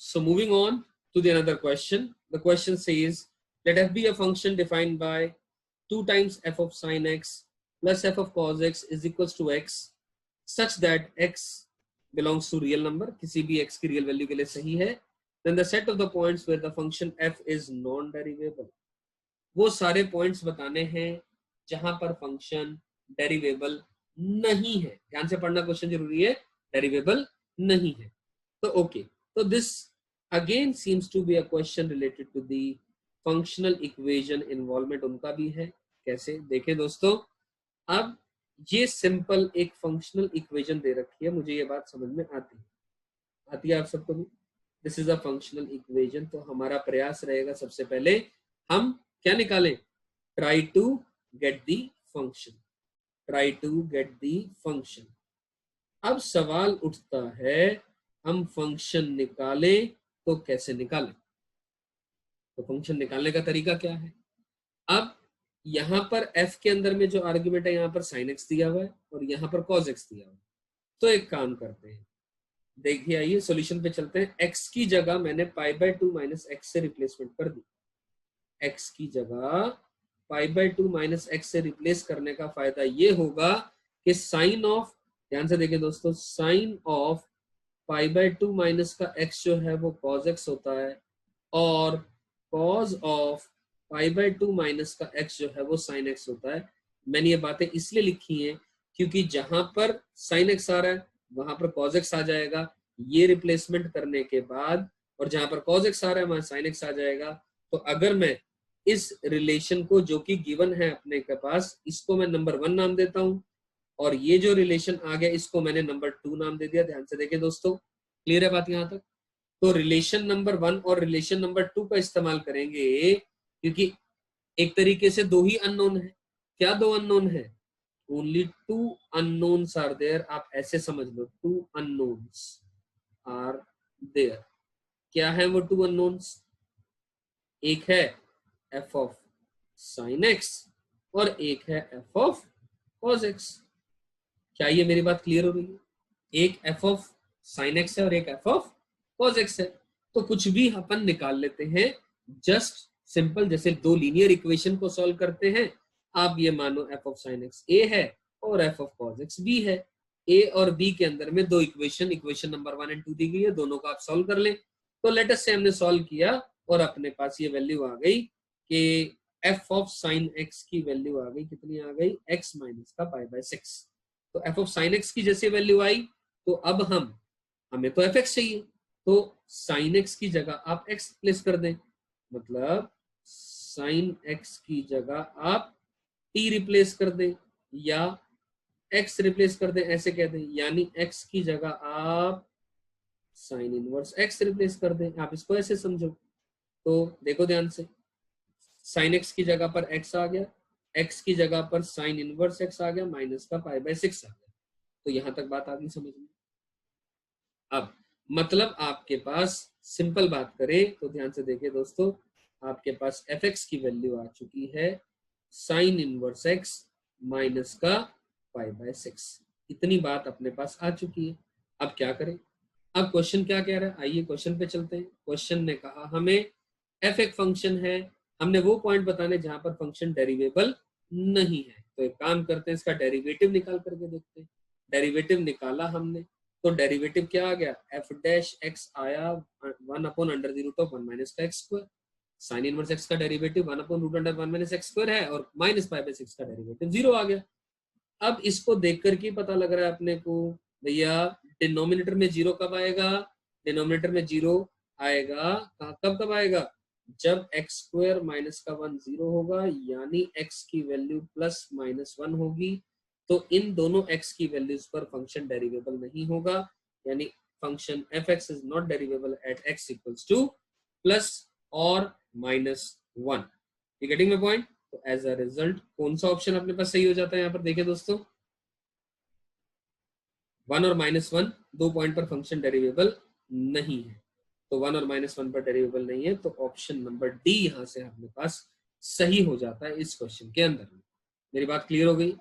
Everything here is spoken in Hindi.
So moving on to the another question. The question says, let f be a function defined by 2 times f of sin x plus f of cos x is equals to x such that x belongs to real number, किसी भी x की real value के लिए सही है, then the set of the points where the function f is non-derivable. वो सारे points बताने हैं जहां पर function derivable नहीं है. ध्यान से पढ़ना, क्वेश्चन जरूरी है, derivable नहीं है. तो ओके, तो this again seems to be a question related to the functional equation involvement. उनका भी है. कैसे देखें दोस्तों, अब ये सिंपल एक फंक्शनल इक्वेशन दे रखी है, मुझे ये बात समझ में आती है आप सबको भी. This is a functional equation. तो हमारा प्रयास रहेगा सबसे पहले हम क्या निकालें, try to get the function, try to get the function. अब सवाल उठता है, हम फंक्शन निकालें तो कैसे निकालें. तो फंक्शन निकालने का तरीका क्या है. अब यहां पर f के अंदर में जो आर्ग्यूमेंट है, यहां पर sin x दिया हुआ है और यहां पर cos x दिया हुआ है. तो एक काम करते हैं, देखिए आइए सॉल्यूशन पे चलते हैं. x की जगह मैंने π/2 माइनस x से रिप्लेसमेंट कर दी. x की जगह π/2 माइनस x से रिप्लेस करने का फायदा ये होगा कि साइन ऑफ, ध्यान से देखिए दोस्तों, साइन ऑफ π/2 माइनस का x जो है वो cos x होता है और cos ऑफ π/2 माइनस का x जो है वो sin x होता है. मैंने ये बातें इसलिए लिखी हैं क्योंकि जहां पर sin x आ रहा है वहां पर cos x आ जाएगा ये रिप्लेसमेंट करने के बाद, और जहां पर cos x आ रहा है वहां sin x आ जाएगा. तो अगर मैं इस रिलेशन को जो कि गिवन है अपने के पास, इसको मैं नंबर 1 नाम देता हूं और ये जो रिलेशन आ गया इसको मैंने नंबर 2 नाम दे दिया. ध्यान से देखें दोस्तों, क्लियर है बात यहां तक. तो रिलेशन नंबर 1 और रिलेशन नंबर 2 का इस्तेमाल करेंगे क्योंकि एक तरीके से दो ही अननोन है. क्या दो अननोन है, ओनली 2 अननोन्स आर देयर. आप ऐसे समझ लो, 2 अननोन्स आर देयर. क्या है वो 2 अननोन्स, एक है f ऑफ sin x और एक है f ऑफ cos x. क्या ये मेरी बात क्लियर हो रही है. एक f ऑफ sin x है और एक f ऑफ cos x है. तो कुछ भी अपन निकाल लेते हैं, जस्ट सिंपल जैसे दो लीनियर इक्वेशन को सॉल्व करते हैं. आप ये मानो f of sin x a है और f of cos x b है. a और b के अंदर में दो इक्वेशन नंबर 1 और 2 दी गई है, दोनों को आप सॉल्व कर लें. तो लेट अस से हमने सॉल्व किया और अपने पास ये वैल्यू आ गई कि f ऑफ sin x की वैल्यू आ गई, कितनी आ गई, x माइनस का π/6. तो f ऑफ sin x की जैसे वैल्यू आई तो अब हमें तो fx चाहिए, तो sin x की जगह आप x प्लेस कर दें. मतलब sin x की जगह आप t रिप्लेस कर दें या x रिप्लेस कर दें, ऐसे कहते हैं. यानी x की जगह आप sin इनवर्स x रिप्लेस कर दें. आप इसको ऐसे समझो. तो देखो ध्यान से, sin x की जगह पर x आ गया, x की जगह पर sin इनवर्स x आ गया, माइनस का π/6 आ गया. तो यहां तक बात आ गई समझ में. अब मतलब आपके पास सिंपल बात करें तो ध्यान से देखिए दोस्तों, आपके पास fx की वैल्यू आ चुकी है sin इनवर्स x माइनस का π/6. इतनी बात अपने पास आ चुकी है. अब क्या करें, अब क्वेश्चन क्या कह रहा है, आइए क्वेश्चन पे चलते हैं. क्वेश्चन ने कहा हमें f एक फंक्शन है, हमने वो पॉइंट बताने जहां पर फंक्शन डेरिवेबल नहीं है. तो एक काम करते हैं, इसका डेरिवेटिव निकाल करके देखते हैं. डेरिवेटिव निकाला हमने, तो डेरिवेटिव क्या आ गया, f डैश x आया 1/√1 माइनस का x square. Sine inverse x का डेरिवेटिव 1/√1 माइनस x स्क्वायर है और माइनस π/6 का डेरिवेटिव 0 आ गया. अब इसको देख करके पता लग रहा है अपने को, भैया डिनोमिनेटर में 0 कब आएगा, डिनोमिनेटर में 0 आएगा कब आएगा, जब x स्क्वायर माइनस का 1 0 होगा, यानी x की वैल्यू प्लस माइनस 1 होगी. तो इन दोनों x की वैल्यूज पर फंक्शन डेरिवेबल नहीं होगा, यानी function fx is not derivable at x equals to plus और -1. You getting my point. तो एज अ रिजल्ट कौन सा ऑप्शन अपने पास सही हो जाता है, यहाँ पर देखिए दोस्तों, 1 और -1 दो पॉइंट पर फंक्शन डेरिवेबल नहीं है. तो 1 और -1 पर डेरिवेबल नहीं है, तो ऑप्शन नंबर डी यहां से अपने पास सही हो जाता है इस क्वेश्चन के अंदर. मेरी बात क्लियर हो गई.